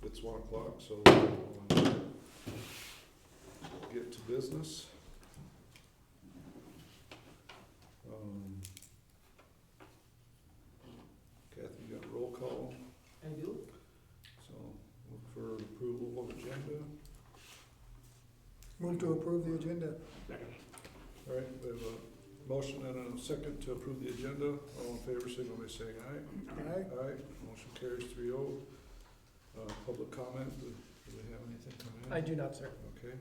It's 1 o'clock, so we'll get to business. Kathy, you got a roll call, I do. so look for approval of agenda. Move to approve the agenda. All right, we have a motion and a second to approve the agenda. All in favor, signal by saying aye. Aye. Aye, motion carries 3-0. Public comment, do we have anything coming in? I do not, sir. Okay.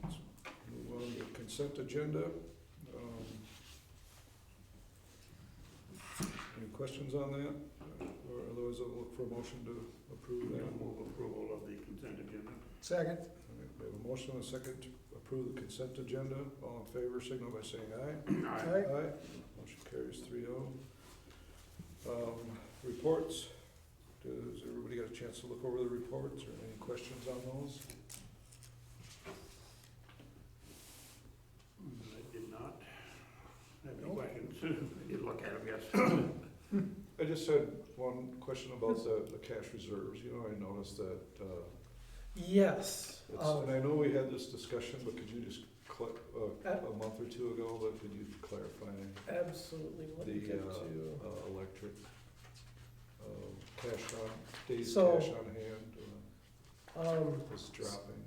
Let's move on to the consent agenda. Any questions on that? Or otherwise I'll look for a motion to approve that. Move approval of the consent agenda. Second. All right, we have a motion and a second to approve the consent agenda. All in favor, signal by saying aye. Aye. Aye. Motion carries 3-0. Reports. Does everybody got a chance to look over the reports or any questions on those? I did not have any questions. I did look at them, yes. I just had one question about the cash reserves. You know, I noticed that, Yes. and I know we had this discussion, but could you just a month or two ago, but could you clarify Absolutely. Let me the get to. electric cash on, days So, cash on hand is dropping?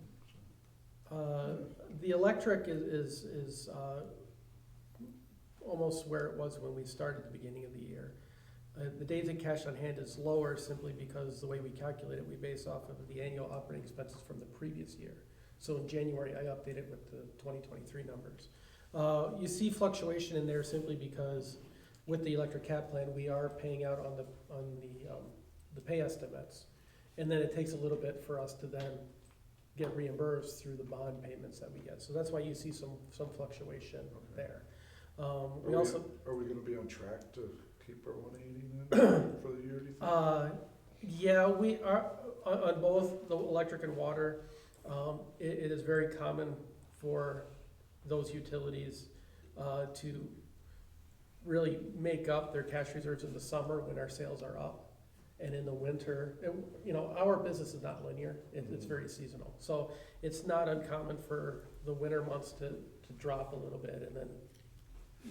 The electric is almost where it was when we started at the beginning of the year. The days in cash on hand is lower simply because the way we calculate it, we base off of the annual operating expenses from the previous year. So in January, I updated with the 2023 numbers. You see fluctuation in there simply because with the electric cap plan, we are paying out on the pay estimates. And then it takes a little bit for us to then get reimbursed through the bond payments that we get. So that's why you see some fluctuation there. We also. Are we gonna be on track to keep our 180 then for the year, do you think? Yeah, we are, on both the electric and water, it is very common for those utilities to really make up their cash reserves in the summer when our sales are up. And in the winter, our business is not linear, it's very seasonal. So it's not uncommon for the winter months to drop a little bit and then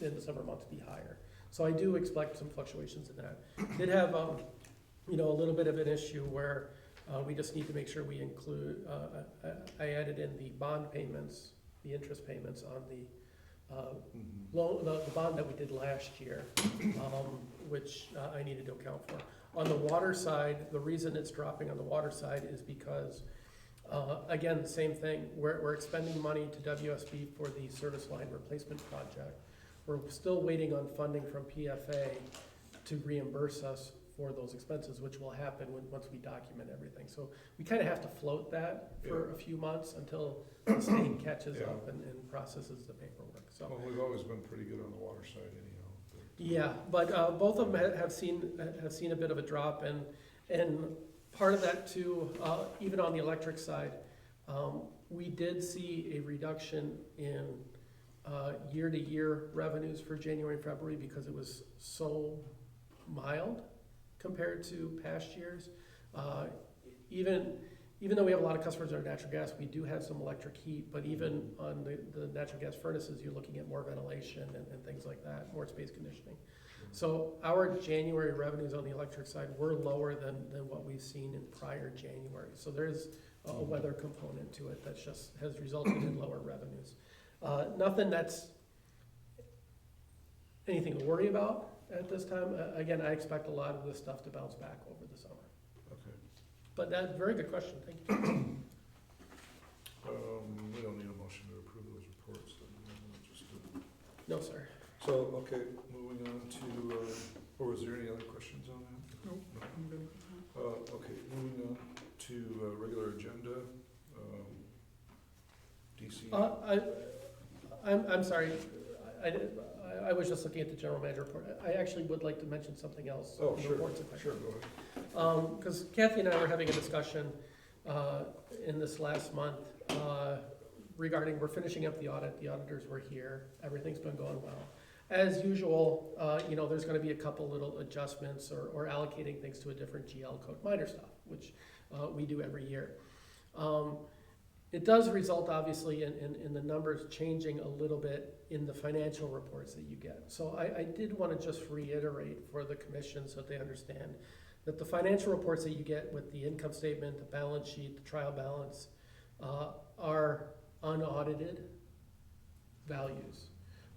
in the summer months be higher. So I do expect some fluctuations in that. Did have, a little bit of an issue where we just need to make sure we include, I added in the bond payments, the interest payments on the loan, the bond that we did last year, which I needed to account for. On the water side, the reason it's dropping on the water side is because, again, same thing, we're expending money to WSB for the service line replacement project. We're still waiting on funding from PFA to reimburse us for those expenses, which will happen once we document everything. So we kind of have to float that for a few months until the state catches up and processes the paperwork. So. Well, we've always been pretty good on the water side anyhow. Yeah, but both of them have seen a bit of a drop, and part of that too, even on the electric side, we did see a reduction in year-to-year revenues for January and February because it was so mild compared to past years. Even though we have a lot of customers that are natural gas, we do have some electric heat, but even on the natural gas furnaces, you're looking at more ventilation and things like that, more space conditioning. So our January revenues on the electric side were lower than what we've seen in prior January. So there's a weather component to it that just has resulted in lower revenues. Nothing that's anything to worry about at this time. Again, I expect a lot of this stuff to bounce back over the summer. Okay. But that's a very good question, thank you. We don't need a motion to approve those reports, then we'll just do it. No, sir. So, okay, moving on to, or was there any other questions on that? Nope. No. Okay, moving on to regular agenda, DC. I'm sorry, I was just looking at the general manager report. I actually would like to mention something else. Oh, in the sure, reports if I sure, can. go ahead. Because Kathy and I were having a discussion in this last month regarding, we're finishing up the audit, the auditors were here, everything's been going well. As usual, there's gonna be a couple little adjustments or allocating things to a different GL code, minor stuff, which we do every year. It does result, obviously, in the numbers changing a little bit in the financial reports that you get. So I did want to just reiterate for the commission so that they understand that the financial reports that you get with the income statement, the balance sheet, the trial balance, are unaudited values.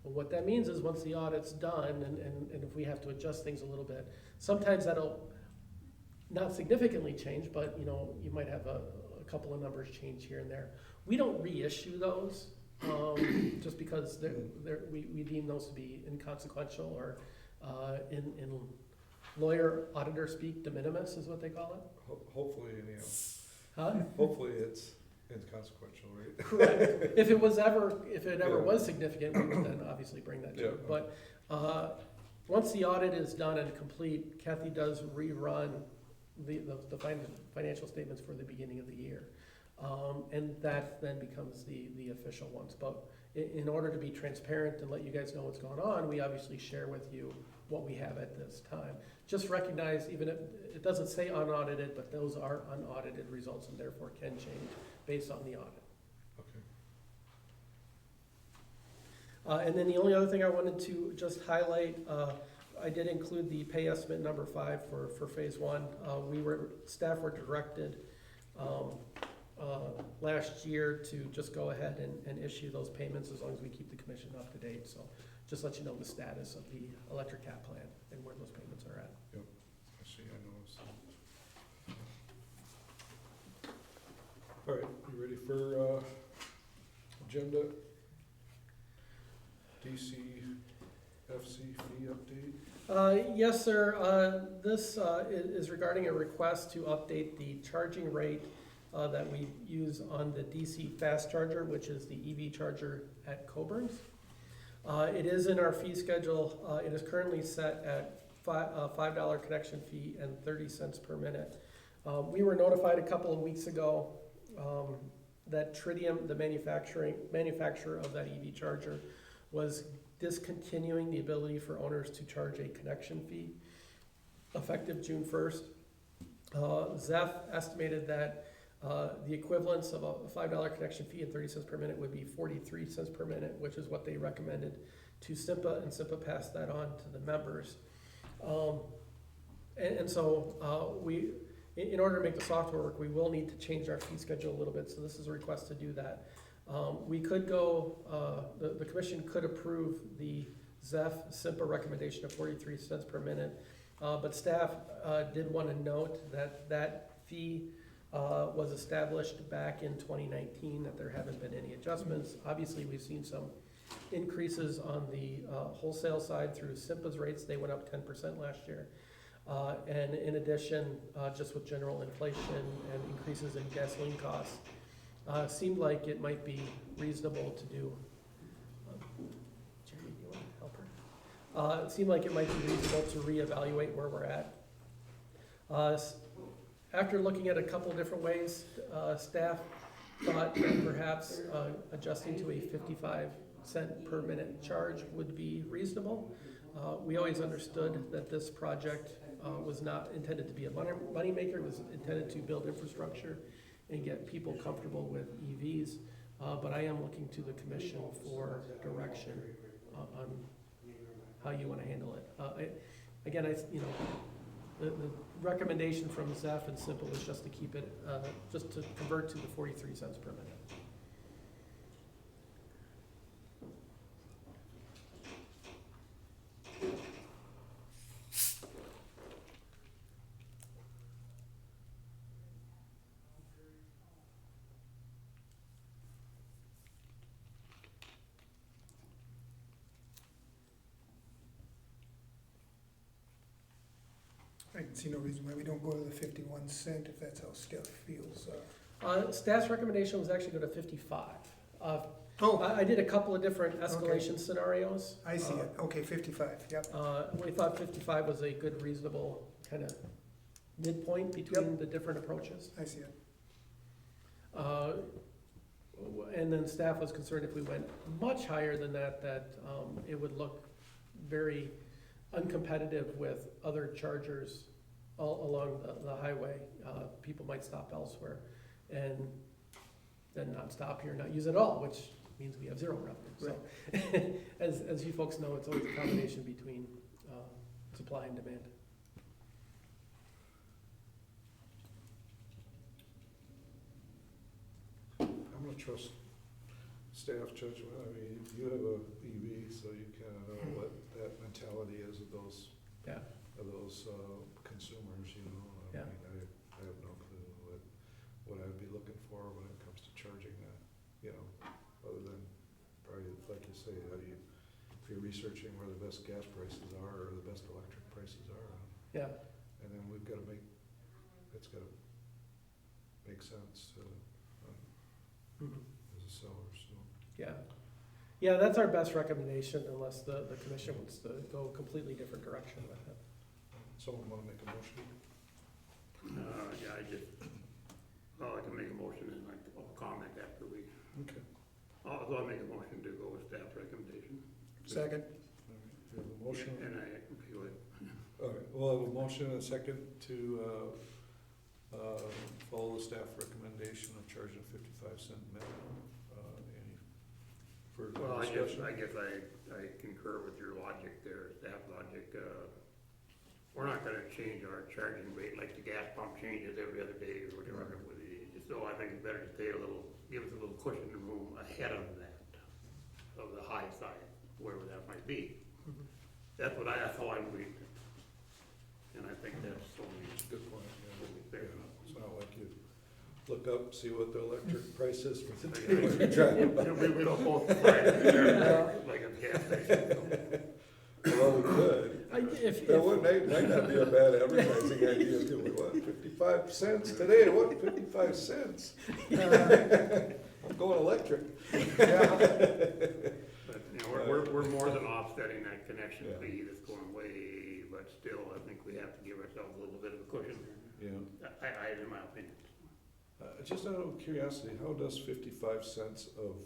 Well, what that means is once the audit's done, and if we have to adjust things a little bit, sometimes that'll not significantly change, but you might have a couple of numbers change here and there. We don't reissue those just because we deem those to be inconsequential or in lawyer auditor speak, de minimis is what they call it. Hopefully, anyhow. Huh? Hopefully it's inconsequential, right? Correct. If it ever Yeah. was significant, we would then obviously bring that to Yeah. you. But once the audit is done and complete, Kathy does rerun the financial statements for the beginning of the year. And that then becomes the official ones. But in order to be transparent and let you guys know what's going on, we obviously share with you what we have at this time. Just recognize, even if it doesn't say unaudited, but those are unaudited results and therefore can change based on the audit. Okay. And then the only other thing I wanted to just highlight, I did include the pay estimate number 5 for phase 1. Staff were directed last year to just go ahead and issue those payments as long as we keep the commission up to date. So just let you know the status of the electric cap plan and where those payments are at. Yep, I see, I noticed. All right, you ready for agenda? DCFC fee update? Yes, sir. This is regarding a request to update the charging rate that we use on the DC fast charger, which is the EV charger at Coburn's. It is in our fee schedule. It is currently set at $5 connection fee and 30 cents per minute. We were notified a couple of weeks ago that Tritium, the manufacturer of that EV charger, was discontinuing the ability for owners to charge a connection fee effective June 1st. Zeph estimated that the equivalence of a $5 connection fee and 30 cents per minute would be 43 cents per minute, which is what they recommended to SIMPA, and SIMPA passed that on to the members. So we, in order to make the software work, we will need to change our fee schedule a little bit, so this is a request to do that. We could go, the commission could approve the Zeph SIMPA recommendation of 43 cents per minute, but staff did want to note that that fee was established back in 2019, that there haven't been any adjustments. Obviously, we've seen some increases on the wholesale side through SIMPA's rates. They went up 10% last year. And in addition, just with general inflation and increases in gasoline costs, seemed like it might be reasonable to do. Jerry, do you want to help her? It seemed like it might be reasonable to reevaluate where we're at. After looking at a couple of different ways, staff thought that perhaps adjusting to a 55-cent per minute charge would be reasonable. We always understood that this project was not intended to be a moneymaker. It was intended to build infrastructure and get people comfortable with EVs. But I am looking to the commission for direction on how you want to handle it. The recommendation from Zeph and SIMPA was just to keep it, just to convert to the 43 cents per minute. I can see no reason why we don't go to the 51 cent if that's how staff feels. Staff's recommendation was actually go to 55. Oh, I did a couple of different escalation scenarios. I see it. Okay, 55, yep. We thought 55 was a good, reasonable kind of midpoint between the different approaches. I see it. And then staff was concerned if we went much higher than that, it would look very uncompetitive with other chargers all along the highway. People might stop elsewhere and then not stop here, not use it at all, which means we have zero revenue. So as you folks know, it's always a combination between supply and demand. I'm gonna trust staff judgment. I mean, you have a EV, so you kind of know what that mentality is of those, Yeah. consumers, you know? Yeah. I mean, I have no clue what I'd be looking for when it comes to charging that, you know, other than probably, like you say, if you're researching where the best gas prices are or the best electric prices are. Yeah. And then we've gotta it's gotta make sense to, Mhm. as a seller, so. Yeah. Yeah, that's our best recommendation unless the commission wants to go a completely different direction with it. Someone wanna make a motion? Yeah, I'd like to make a motion and I'll comment after we, Okay. I'll make a motion to go with staff's recommendation. Second. All right, we have a motion. And I feel it. All right, we'll have a motion and a second to, follow the staff recommendation of charging 55 cent minimum. Any further Well, discussion? I guess I concur with your logic there, staff logic. We're not gonna change our charging rate like the gas pump changes every other day or whatever. So I think it's better to stay give us a little cushion and room ahead of that, of the high side, wherever that might be. Mhm. That's how I'm reading it. And I think that's only Good point, fair yeah. enough. It's not like you look up, see what the electric price is for the Yeah. day when you're driving by. We don't both fly there like a gas station. Well, we could. That might not be a bad advertising idea, too. What, 55 cents today? What, 55 cents? I'm going electric. But, you know, we're more than offsetting that connection Yeah. fee that's going way, but still, I think we have to give ourselves a little bit of a cushion. Yeah. In my opinion. Just out of curiosity, how does 55 cents of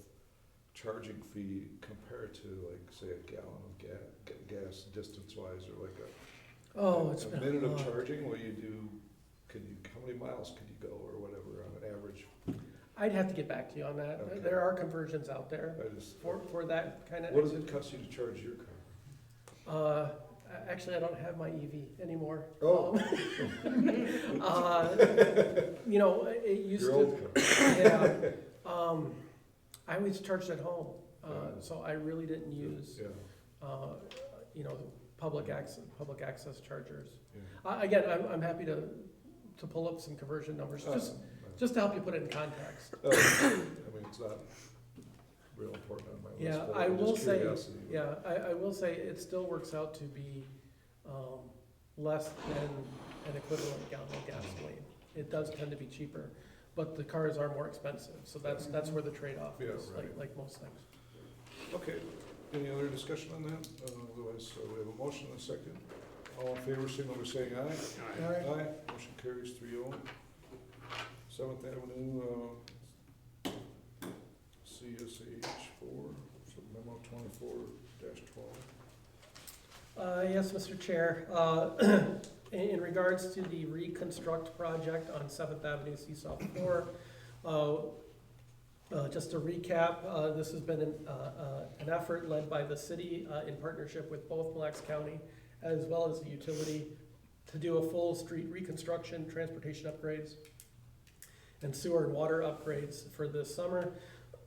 charging fee compare to, like, say, a gallon of gas distance-wise, or like It's a been minute of long. charging? How many miles could you go, or whatever, on an average? I'd have to get back to you on that. Okay. There are conversions out there I just, for that kind of. what does it cost you to charge your car? Actually, I don't have my EV anymore. Oh. You know, it used Your to, old car. yeah. I always charged at home, Yeah. so I really didn't use, Yeah, you know, public access chargers. yeah. Again, I'm happy to pull up some conversion numbers, just to help you put it in context. I mean, it's not real important on my list. Yeah, but I just will say, curiosity. yeah, I will say it still works out to be, less than an equivalent gallon of gasoline. It does tend to be cheaper, but the cars are more expensive, so that's where the trade-off Yeah, is, right. like most things. Okay, any other discussion on that? Otherwise, we have a motion and a second. All in favor, signal by saying aye. All right. All right. Aye, motion carries 3-0. 7th Avenue, CSH4, so memo 24-12. Yes, Mr. Chair, in regards to the reconstruct project on 7th Avenue, Seesaw 4, just to recap, this has been an effort led by the city in partnership with both Mille Lacs County as well as the utility to do a full street reconstruction, transportation upgrades, and sewer and water upgrades for this summer.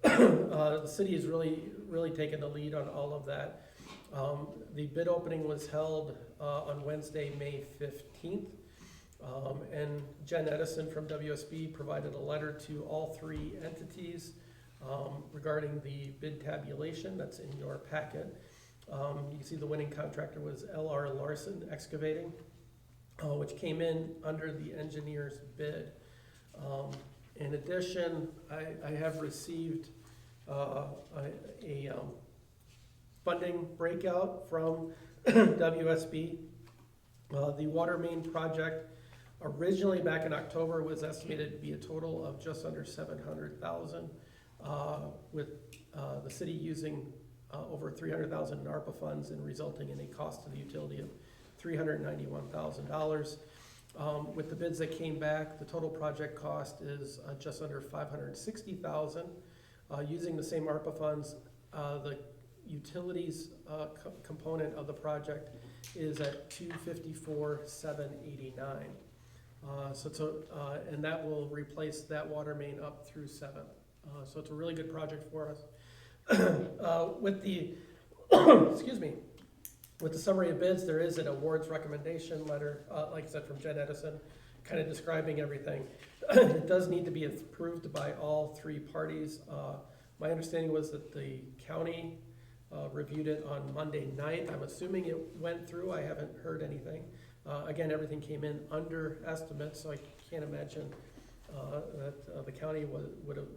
The city has really taken the lead on all of that. The bid opening was held on Wednesday, May 15th. And Jen Edison from WSB provided a letter to all three entities regarding the bid tabulation that's in your packet. You can see the winning contractor was L.R. Larson Excavating, which came in under the engineer's bid. In addition, I have received a funding breakout from WSB. The water main project originally back in October was estimated to be a total of just under $700,000, with the city using over $300,000 in ARPA funds and resulting in a cost to the utility of $391,000. With the bids that came back, the total project cost is just under $560,000. Using the same ARPA funds, the utilities component of the project is at $254,789. So it's and that will replace that water main up through 7th. So it's a really good project for us. With the excuse me, with the summary of bids, there is an awards recommendation letter, like I said, from Jen Edison, kind of describing everything. It does need to be approved by all 3 parties. My understanding was that the county reviewed it on Monday night. I'm assuming it went through. I haven't heard anything. Again, everything came in under estimate, so I can't imagine that the county would have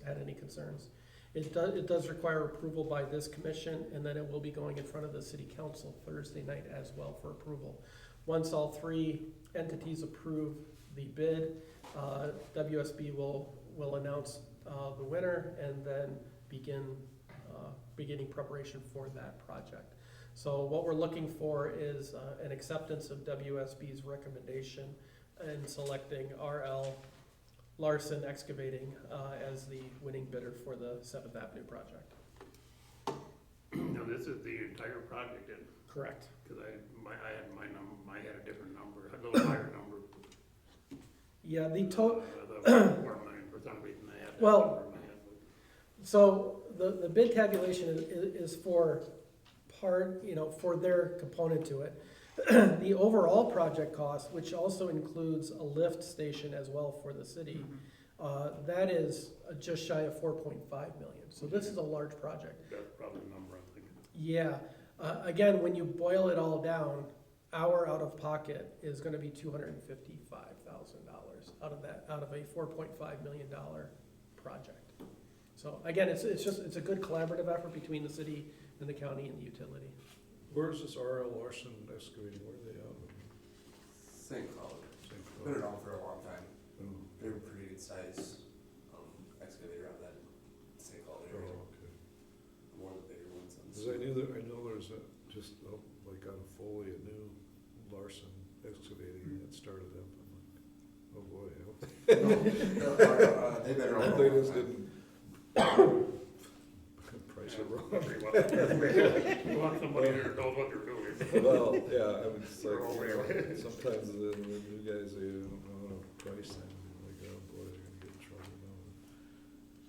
had any concerns. It does require approval by this commission, and then it will be going in front of the city council Thursday night as well for approval. Once all 3 entities approve the bid, WSB will announce the winner and then beginning preparation for that project. So what we're looking for is an acceptance of WSB's recommendation in selecting RL Larson Excavating as the winning bidder for the 7th Avenue project. Now, this is the entire project, then? Correct. Because I had a different number, a little higher number. Yeah, the total, For some reason I had that Well, number in my head. so the bid calculation is for part, for their component to it. The overall project cost, which also includes a lift station as well for the city, that is just shy of 4.5 million. So this is a large project. That's probably the number I'm thinking. Yeah, again, when you boil it all down, our out of pocket is gonna be $255,000 out of a $4.5 million project. So again, it's a good collaborative effort between the city and the county and the utility. Where's this R.L. Larson Excavating, where are they out of? St. Cloud. St. Been Cloud? around for a long time. Oh, They're a pretty good size excavator on that St. Cloud area. oh, okay. One of the bigger ones. On the Cause I know there's just like on Foley, a new Larson Excavating that started up. I'm like, oh boy, I hope They've been around. they just didn't price it wrong. You want somebody that knows what they're doing. Well, yeah, I mean, it's like, They're all way. sometimes the new guys, they don't know how to price things, and like, oh boy, they're gonna get in trouble now.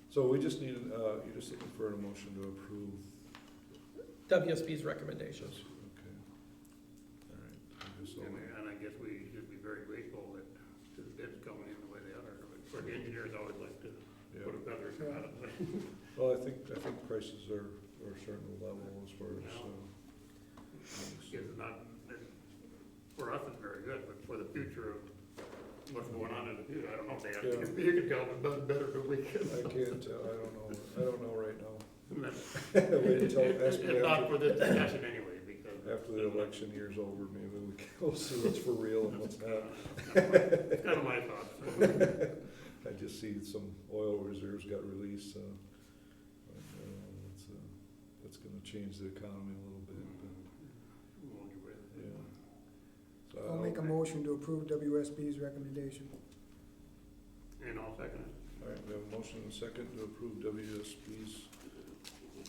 So we just need, you're just looking for a motion to approve. WSB's recommendations. Okay. All right. And I guess we should be very grateful that the bids coming in the way they are. For the engineers, always like to Yeah. put a feather in their hat. Well, I think prices are starting to level as far as, It's not, for us, it's very good, but for the future of what's going on in the future, I don't know if they have, Yeah. you can tell them does better than we can. I can't tell, I don't know right now. It's Wait until, ask me not after, for this discussion anyway, because. after the election year's over, maybe we'll see what's for real and what's not. It's kind of my thoughts. I just see some oil reserves got released, so, it's gonna change the economy a little bit, but, yeah. So I'll make a motion to approve WSB's recommendation. And I'll second it. All right, we have a motion and a second to approve WSB's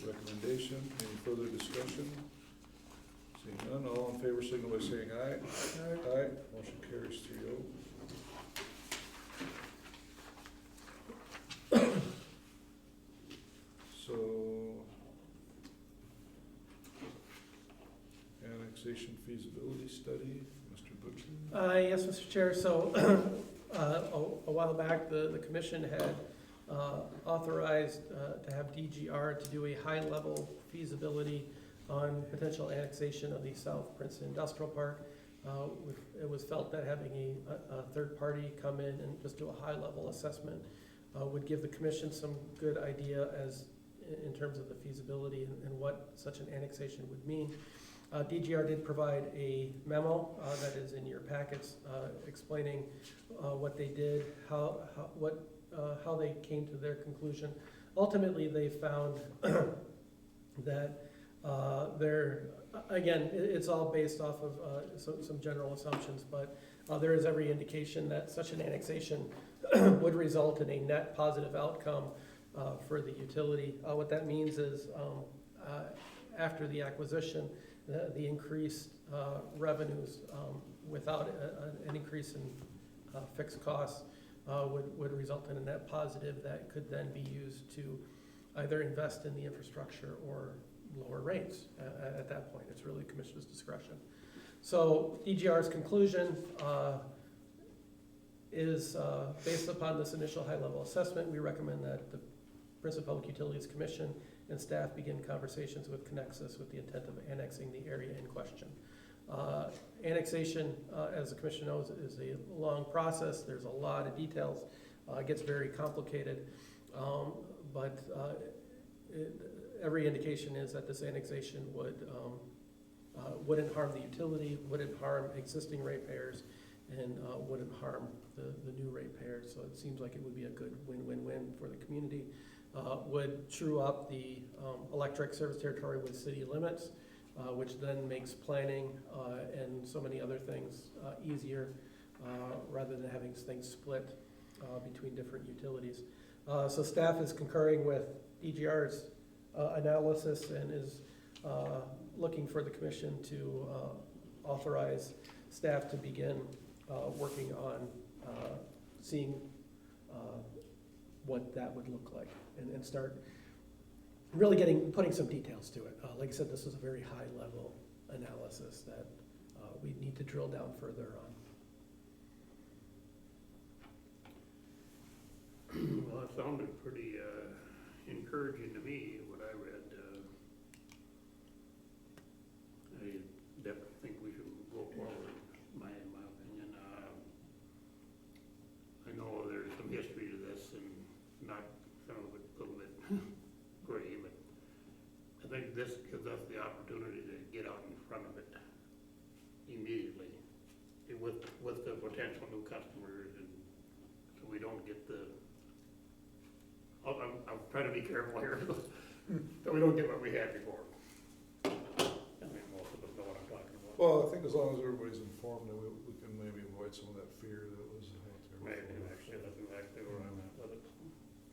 recommendation. Any further discussion? Seeing none, all in favor signal by saying aye. Aye. Motion carries 3-0. So, annexation feasibility study, Mr. Butcher? Yes, Mr. Chair, so a while back, the commission had authorized to have DGR to do a high-level feasibility on potential annexation of the South Princeton Industrial Park. It was felt that having a third party come in and just do a high-level assessment would give the commission some good idea in terms of the feasibility and what such an annexation would mean. DGR did provide a memo that is in your packets explaining what they did, how they came to their conclusion. Ultimately, they found that There, again, it's all based off of some general assumptions, but there is every indication that such an annexation would result in a net positive outcome for the utility. What that means is after the acquisition, the increased revenues without an increase in fixed costs would result in a net positive that could then be used to either invest in the infrastructure or lower rates at that point. It's really Commissioner's discretion. So DGR's conclusion is based upon this initial high-level assessment, we recommend that the Princeton Public Utilities Commission and staff begin conversations with Connexus with the intent of annexing the area in question. Annexation, as the Commission knows, is a long process. There's a lot of details. It gets very complicated, but every indication is that this annexation wouldn't harm the utility, wouldn't harm existing ratepayers, and wouldn't harm the new ratepayers. So it seems like it would be a good win-win-win for the community. Would true up the electric service territory with city limits, which then makes planning and so many other things easier rather than having things split between different utilities. So staff is concurring with DGR's analysis and is looking for the commission to authorize staff to begin working on seeing what that would look like and start really putting some details to it. Like I said, this is a very high level analysis that we need to drill down further on. Well, it sounded pretty encouraging to me, what I read. I definitely think we should go forward, in my opinion. I know there's some history to this and not some of it a little bit gray, but I think this gives us the opportunity to get out in front of it immediately with the potential new customers, and so we don't get the, I'm trying to be careful here, that we don't get what we had before. I mean, most of us know what I'm talking about. Well, I think as long as everybody's informed, then we can maybe avoid some of that fear that was out there. Maybe, actually, that's exactly where I'm at with it.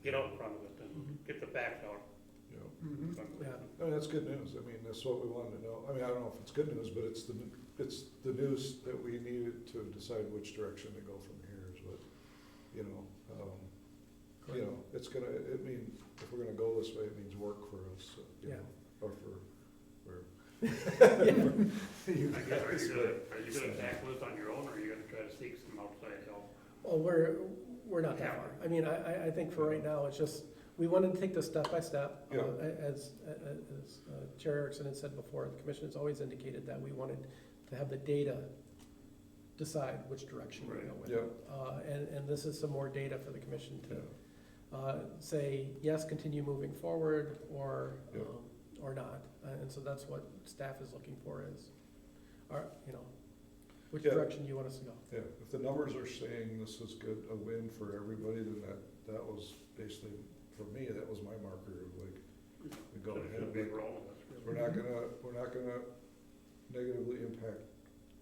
Get out in front of it and get the facts out. Yeah. Yeah. I mean, that's good news. I mean, that's what we wanted to know. I mean, I don't know if it's good news, but it's the news that we needed to decide which direction to go from here is what, you know, it's gonna, I mean, if we're gonna go this way, it means work for us, you know, or for you I guess, guys. are you gonna tackle this on your own, or are you gonna try to seek some outside help? Well, we're not that far. I mean, I think for right now, it's just, we wanted to take this step by step. Yeah. As Chair Erickson had said before, the commission has always indicated that we wanted to have the data decide which direction we go with. Yeah. And this is some more data for the commission to Yeah. say, yes, continue moving forward, or Yeah. or not. And so that's what staff is looking for is, which Yeah. direction you want us to go. Yeah, if the numbers are saying this is good, a win for everybody, then that was basically, for me, that was my marker of like, we go So it ahead. should be Like, rolling. we're not gonna negatively impact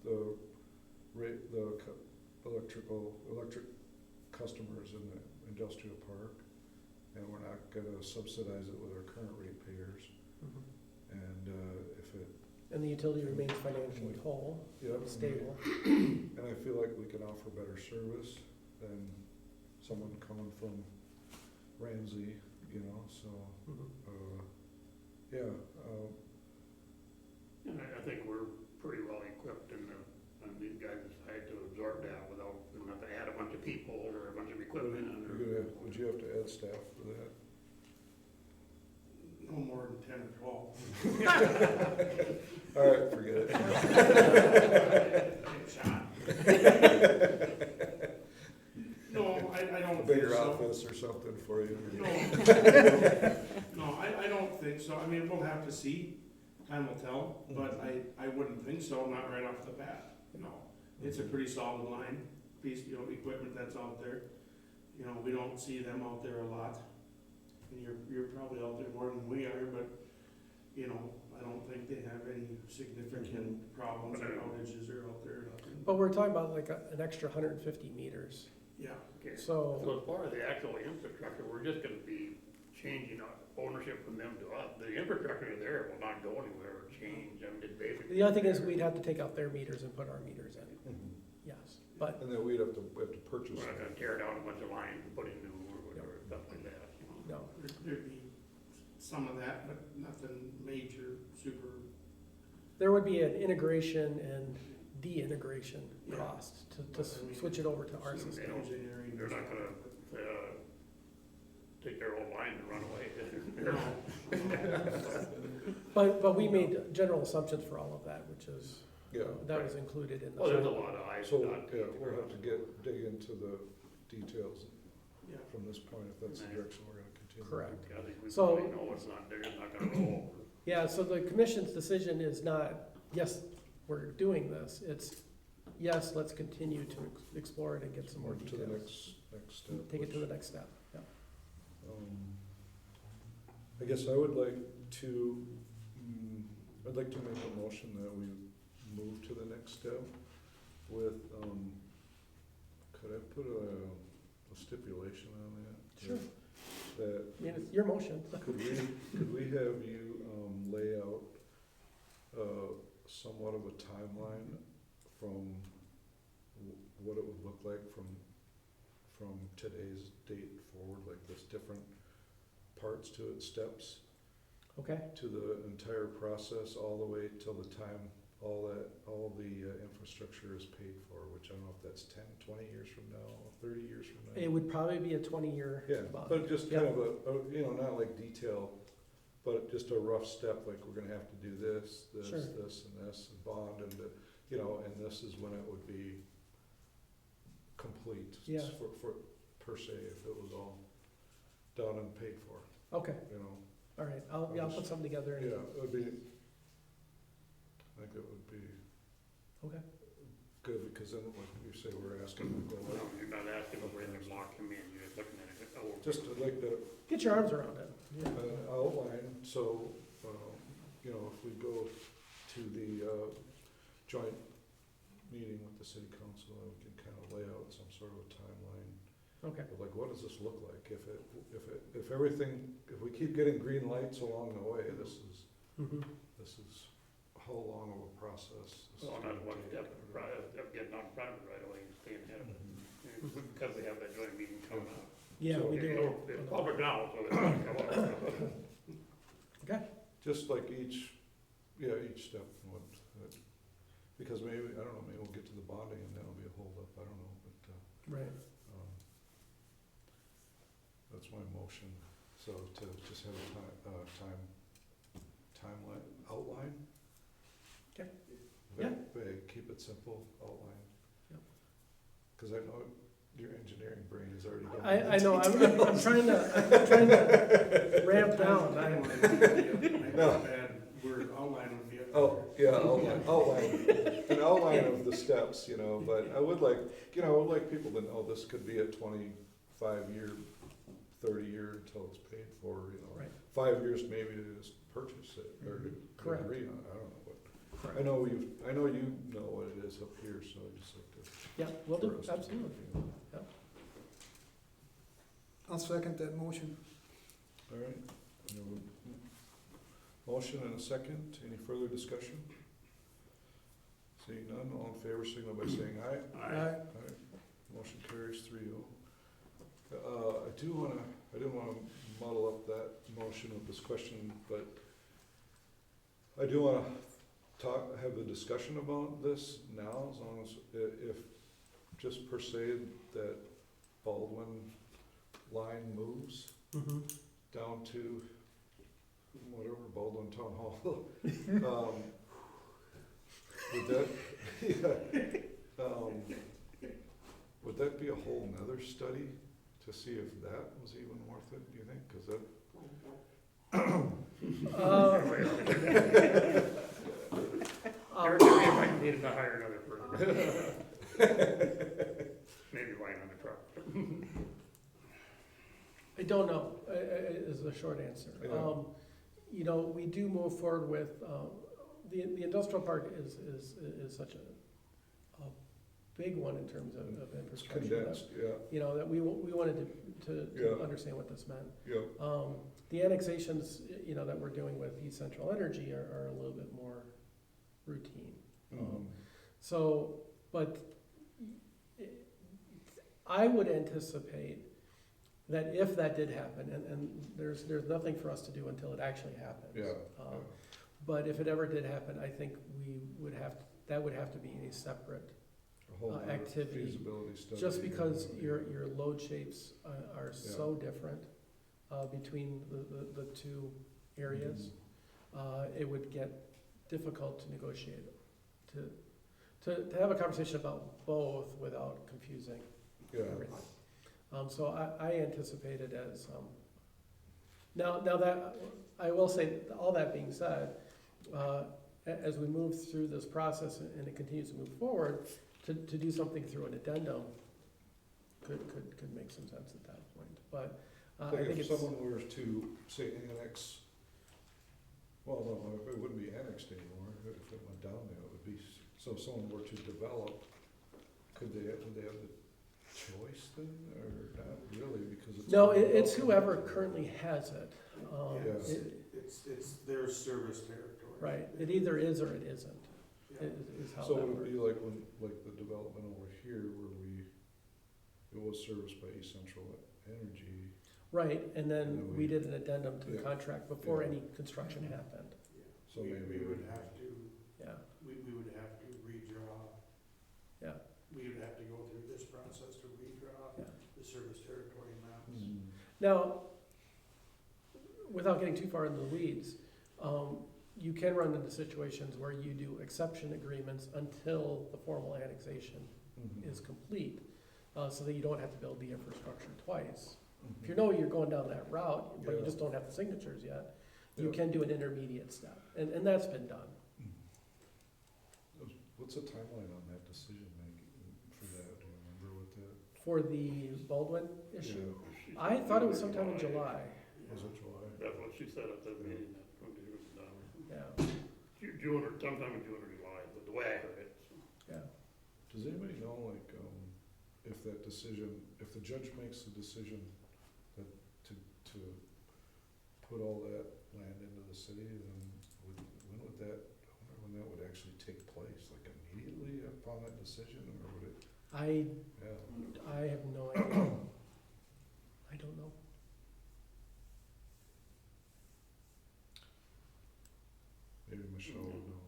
the rate, electric customers in the industrial park, and we're not gonna subsidize it with our current ratepayers. And if it, And the utility remains financially whole, stable. and I feel like we can offer better service than someone coming from Ramsey, you know, so, yeah. And I think we're pretty well equipped on these guys decide to absorb that without, we don't have to add a bunch of people or a bunch of equipment. Would you have to add staff for that? No more than 10 or 12. All right, forget it. No, I don't think Bigger so. office or something for you. No, I don't think so. I mean, we'll have to see. Time will tell, but I wouldn't think so, not right off the bat. No, it's a pretty solid line, piece, equipment that's out there. We don't see them out there a lot. And you're probably out there more than we are, but, you know, I don't think they have any significant problems or outages are out there, nothing. But we're talking about like an extra 150 meters, Yeah, Okay. so, So as far as the actual infrastructure, we're just gonna be changing ownership from them to us. The infrastructure there will not go anywhere or change, I mean, it's basically. the other thing is we'd have to take out their meters and put our meters in, yes, but, And then we have to purchase We're not it. gonna tear down a bunch of lines and put in new or whatever, stuff like that, you know. no. there'd be some of that, but nothing major, super. There would be an integration and de-integration Yeah. cost to switch it over to our some system. Engineering. They're not gonna, take their old line and run away. But we made general assumptions for all of that, which is, Yeah, that was included in the. Well, there's a lot of eyes so, not yeah, we'll have to dig into the details Yeah. from this point, if that's the direction we're gonna continue. Correct. I think we So- probably know it's not, they're just not gonna roll. Yeah, so the commission's decision is not, yes, we're doing this, it's, yes, let's continue to explore it and get some more Move to the details. next step. Take it to which, the next step, yeah. I guess I would like to, I'd like to make a motion that we move to the next step with, could I put a stipulation on that? Sure. That, I mean, it's your motion. could we have you, lay out, somewhat of a timeline from what it would look like from today's date forward, like there's different parts to it, steps Okay, to the entire process, all the way till the time all the infrastructure is paid for, which I don't know if that's 10, 20 years from now, 30 years from now. it would probably be a 20-year Yeah, bond. but just Yeah. kind of you know, not like detail, but just a rough step, like we're gonna have to do this, this, Sure. this, and this, and bond, and, you know, and this is when it would be complete. Yeah. For, per se, if it was all done and paid for, Okay, you know. all right, I'll put something together. And- Yeah, it would be, I think it would be Okay, good, because then, like you say, we're asking to go, No, you're not asking to bring them lock them in, you're just looking at it. Oh, just to like the, get your arms around it. Yeah. outline, so, you know, if we go to the, joint meeting with the city council, we can kind of lay out some sort of a timeline. Okay, Of like, what does this look like? If everything, if we keep getting green lights along the way, this mhm, is how long of a process this is Well, gonna not one take. step in front of getting on front of it right away and staying ahead of it, Mhm. because we have that joint meeting coming up. yeah, So- we do. It's public now, so it's gonna come up. Okay, Just like each step, because maybe, I don't know, maybe we'll get to the bonding and that'll be a holdup, I don't know, but, right, that's my motion, so to just have a timeline, outline. Okay. Vague, keep it simple, outline. Yep. Cause I know your engineering brain is already done. I know, I'm trying to ramp down. No. Bad word, outline would be. Oh, yeah, outline, an outline of the steps, you know, but I would like, you know, I would like people to know this could be a 25-year, 30-year until it's paid for, you know. Right. 5 years maybe to just purchase it, or to Correct. agree on it, I don't know, but Correct. I know you know what it is up here, so I just like to. Yeah, we'll do, for us to- absolutely. Yeah. I'll second that motion. All right, we have a motion and a second, any further discussion? Seeing none, all in favor, signal by saying aye. Aye. Aye. Motion carries 3-0. I didn't wanna muddle up that motion with this question, but I do wanna have the discussion about this now, as long as, if, just per se, that Baldwin line moves Mhm. down to whatever, Baldwin Town Hall. Would that, would that be a whole nother study to see if that was even worth it, do you think? Cause that, Every time I needed to hire another person. Maybe buy another truck. I don't know, is the short answer. Yeah. you know, we do move forward with, the industrial park is such a big one in terms of It's infrastructure. that, condensed, yeah, You know, that we wanted to Yeah. understand what this meant. yeah. The annexations, you know, that we're doing with East Central Energy are a little bit more routine. So, but I would anticipate that if that did happen, and there's nothing for us to do until it actually happens. Yeah, Um, But if it ever did happen, I think that would have to be a separate, a whole other activity, feasibility study. just because yeah. your load shapes are so different between the two areas. It would get difficult to negotiate, to have a conversation about both without confusing Yeah, everything. So I anticipate it as, now that, I will say, all that being said, as we move through this process and it continues to move forward, to do something through an addendum could make some sense at that point, but I like think if it's, someone were to, say, annex, well, no, it wouldn't be annexed anymore, if it went down there, it would be, so if someone were to develop, would they have the choice then, or not really, because it's. no, it's whoever currently has it. Yeah. It's their service territory. Right, it either is or it isn't, Yeah. is how So that would it works. be like when, like the development over here where it was serviced by East Central Energy? Right, and then And then we did an addendum to the Yeah. contract before Yeah. any construction happened, So We maybe. would have to, yeah, we would have to redraw. Yeah. We would have to go through this process to redraw Yeah. the service territory maps. Hmm. Now, without getting too far into the weeds, you can run into situations where you do exception agreements until the formal annexation Mhm. is complete, so that you don't have to build the infrastructure twice. Mhm. If you know you're going down that route, but you Yeah. just don't have the signatures yet, you Yeah. can do an intermediate step, and that's been done. What's the timeline on that decision making for that? Do you remember what that? For the Baldwin issue, Yeah. I thought it was sometime in July, Was it July? That's what she said at the meeting, when it was done. yeah, June or sometime in June or July, but the way I heard it. yeah. Does anybody know, like, if that decision, if the judge makes the decision that to put all that land into the city, then when would that, I wonder when that would actually take place, like immediately upon that decision, or would it, yeah? I have no idea. I don't know. Maybe Michelle would know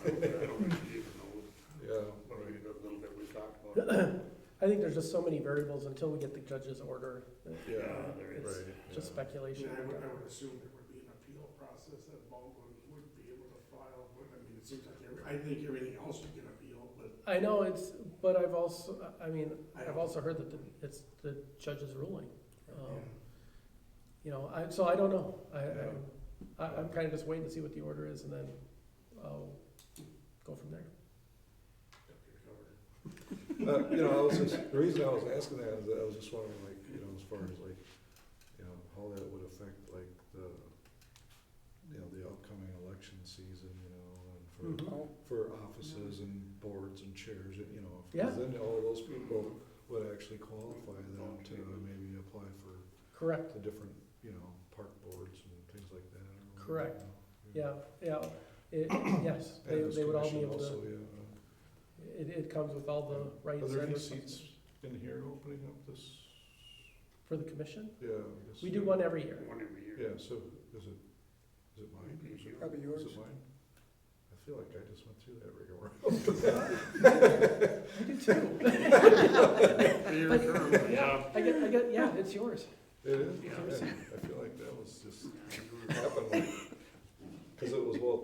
I don't think she even knows, that. Yeah, but we, right. the little bit we talked about it. I think there's just so many variables until we get the judge's order. Yeah, there is. right. Just yeah. speculation. I would assume there would be an appeal process that Baldwin would be able to file, but I mean, it seems like I think everything else you can appeal, but I know but I've also, I I've don't- also heard that it's the judge's ruling. yeah. You know, so I don't know. Yeah. I'm kind of just waiting to see what the order is and then I'll go from there. You know, the reason I was asking that is that I was just wondering, like, you know, as far as like, you know, how that would affect like the upcoming election season, you know, and Mhm. for offices and boards and chairs, you know. Yeah. Because then all those people would actually qualify then to maybe apply for Correct. the different, you know, park boards and things like that. or Correct. whatever, you know. Yeah. Yes, And this they would all be commission able also, to, yeah. it comes with all the rights Are there and any seats responsibilities. in here opening up this? For the commission? Yeah, I guess. We do one every year. One every year. Yeah, so is it mine? Is it- Probably yours. Is it mine? I feel like I just went through that rigmarole. I do too. Your term, yeah. I get, yeah, it's yours. It is? Yeah. Yeah, I feel like that was just happened like, cause it was, well,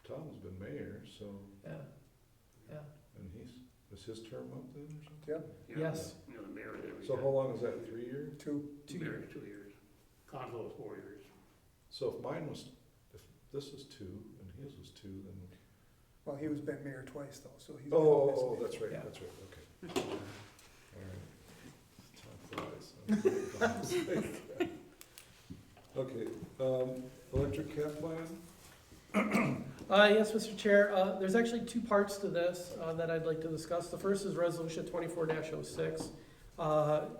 Tom's been mayor, so, Yeah, yeah. and is his term up then or something? Yeah, Yeah. Yes. You know, the mayor there. So how long is that, 3 years? 2. 2 Mayor years. is 2 years. Consul is 4 years. So if this is 2 and his was 2, then, Well, he was been mayor twice though, so he's. oh, that's right, Yeah. okay. Alright. Time flies. Okay, electric cap plan? Yes, Mr. Chair, there's actually two parts to this that I'd like to discuss. The first is Resolution 24-06.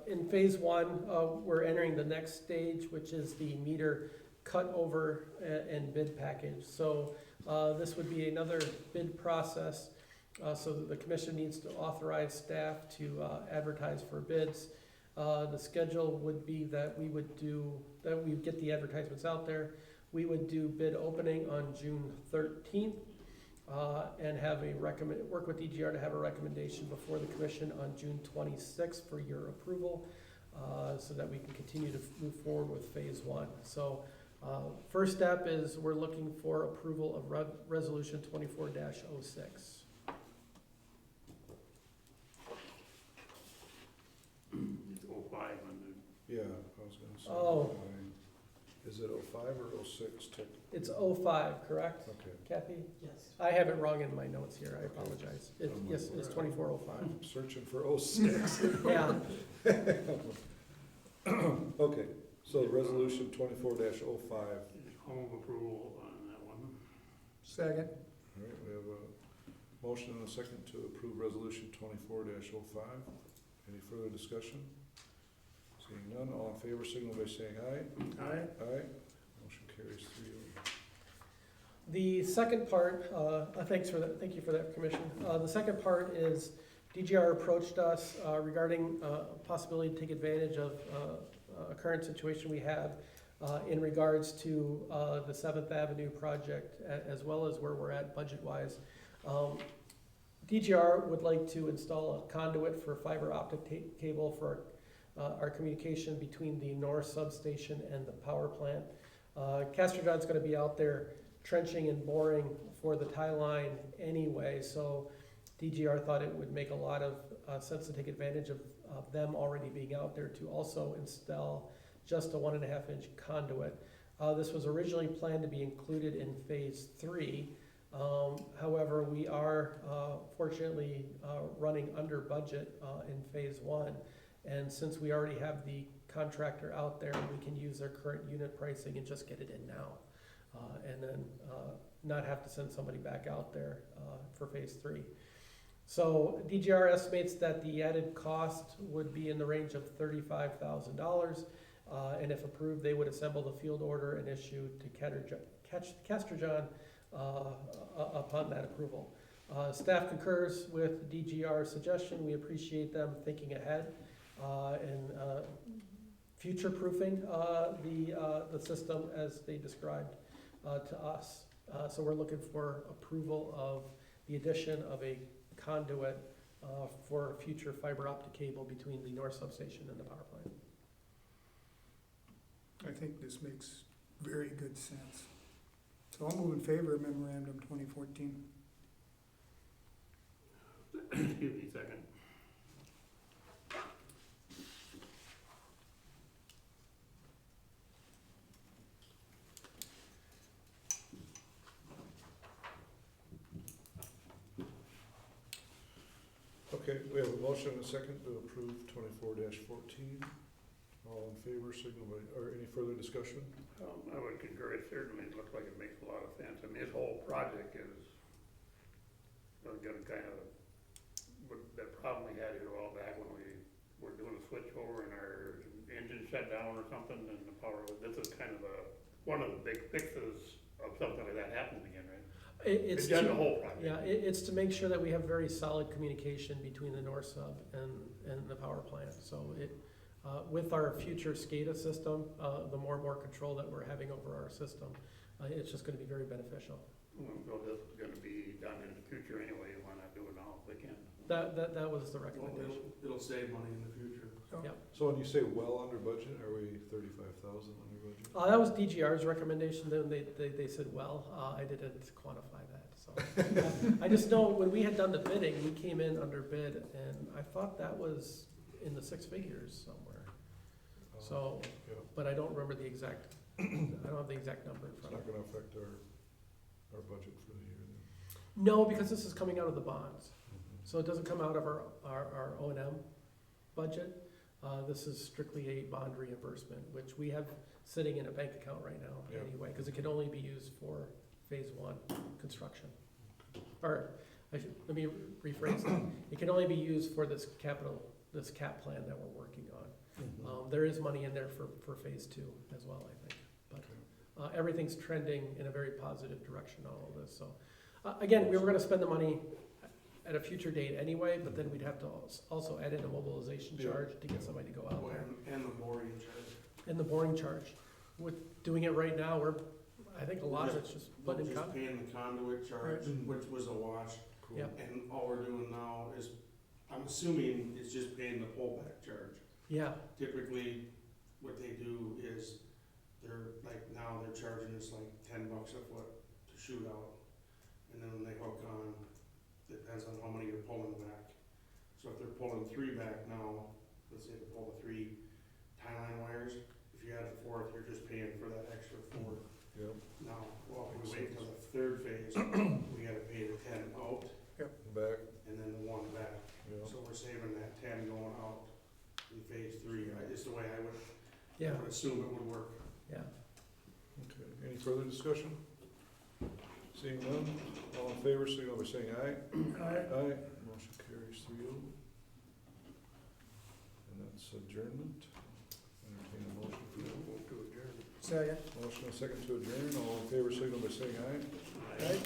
In phase one, we're entering the next stage, which is the meter cut over and bid package. So this would be another bid process. So the commission needs to authorize staff to advertise for bids. The schedule would be that we would get the advertisements out there. We would do bid opening on June 13th and work with DGR to have a recommendation before the commission on June 26th for your approval so that we can continue to move forward with phase one. So first step is we're looking for approval of resolution 24-06. It's 05 on Yeah, I was gonna say. Oh. Is it 05 or 06 tech? It's 05, correct, Okay. Kathy? Yes. I have it wrong in my notes here, I apologize. Yes, it's 2405. I'm searching for 06. Yeah, Okay, so resolution 24-05. All home approval on that one. Second. right, we have a motion and a second to approve resolution 24-05. Any further discussion? Seeing none, all in favor signal by saying aye. Aye. Aye. Motion carries 3-0. the second part, thank you for that, Commission. The second part is DGR approached us regarding possibility to take advantage of a current situation we have in regards to the 7th Avenue project, as well as where we're at budget-wise. DGR would like to install a conduit for fiber optic cable for our communication between the north substation and the power plant. Castrojohn's gonna be out there trenching and boring for the tie line anyway, so DGR thought it would make a lot of sense to take advantage of them already being out there to also install just a 1.5-inch conduit. This was originally planned to be included in phase 3. However, we are fortunately running under budget in phase 1. And since we already have the contractor out there, we can use their current unit pricing and just get it in now. And then not have to send somebody back out there for phase 3. So DGR estimates that the added cost would be in the range of $35,000. And if approved, they would assemble the field order and issue to Castrojohn upon that approval. Staff concurs with DGR's suggestion. We appreciate them thinking ahead and future-proofing the system as they described to us. So we're looking for approval of the addition of a conduit for future fiber optic cable between the north substation and the power plant. I think this makes very good sense. So I'll move in favor of memorandum 2014. Excuse me, second. Okay, we have a motion and a second to approve 24-14. All in favor signal by, or any further discussion? I would concur, it certainly looks like it makes a lot of sense. I mean, this whole project is gonna kind of, the problem we had here a while back when we were doing a switch over and our engine shut down or something and the power, this is kind of one of the big fixes of something like that happening again, right? It's done to- the whole project. Yeah, it's to make sure that we have very solid communication between the north sub and the power plant. So with our future SCADA system, the more and more control that we're having over our system, it's just gonna be very beneficial. So this is gonna be done in the future anyway, why not do it now if we can? That was the Well, recommendation. it'll save money in the future. So when you say well under budget, are we 35,000 under budget? That was DGR's recommendation, then they said, well, I didn't quantify that, so. I just know when we had done the bidding, we came in under bid, and I thought that was in the 6 figures somewhere. So, Yeah, but I don't remember the exact, I don't have the exact number in it's front of not me. gonna affect our budget for the year then. No, because this is coming out of the bonds, so it doesn't come out of our O&M budget. This is strictly a bond reimbursement, which we have sitting in a bank account right now Yeah. anyway, because it can only be used for phase one construction. Or, let me rephrase that, it can only be used for this cap plan that we're working on. There is money in there for phase two as well, I think, but, everything's trending in a very positive direction on all this, so. Again, we were gonna spend the money at a future date anyway, but then we'd have to also add in a mobilization Yeah. charge to get somebody to go out there. And the boring charge. And the boring charge. With doing it right now, I think a lot of it's just We're putting in just paying the conduit charge, Right. which was a wash, Cool. Yeah. and all we're doing now is, I'm assuming it's just paying the pullback charge. Yeah, Typically, what they do is, they're, like, now they're charging us like $10 a foot to shoot out. And then when they hook on, depends on how many you're pulling back. So if they're pulling 3 back now, let's say they pull the 3 tie line wires, if you add the 4th, you're just paying for that extra 4. Yep, Now, well, if we wait till the 3rd phase, we gotta pay the 10 out back, and then the 1 back. yeah. So we're saving that 10 going out in phase 3, is the way I yeah, would assume it would work. yeah. Okay, any further discussion? Seeing none, all in favor, signal by saying aye. Aye, motion carries 3-0. And that's adjournment. Entertain a motion for that. Second. Motion and second to adjourn, all in favor, signal by saying aye. Aye.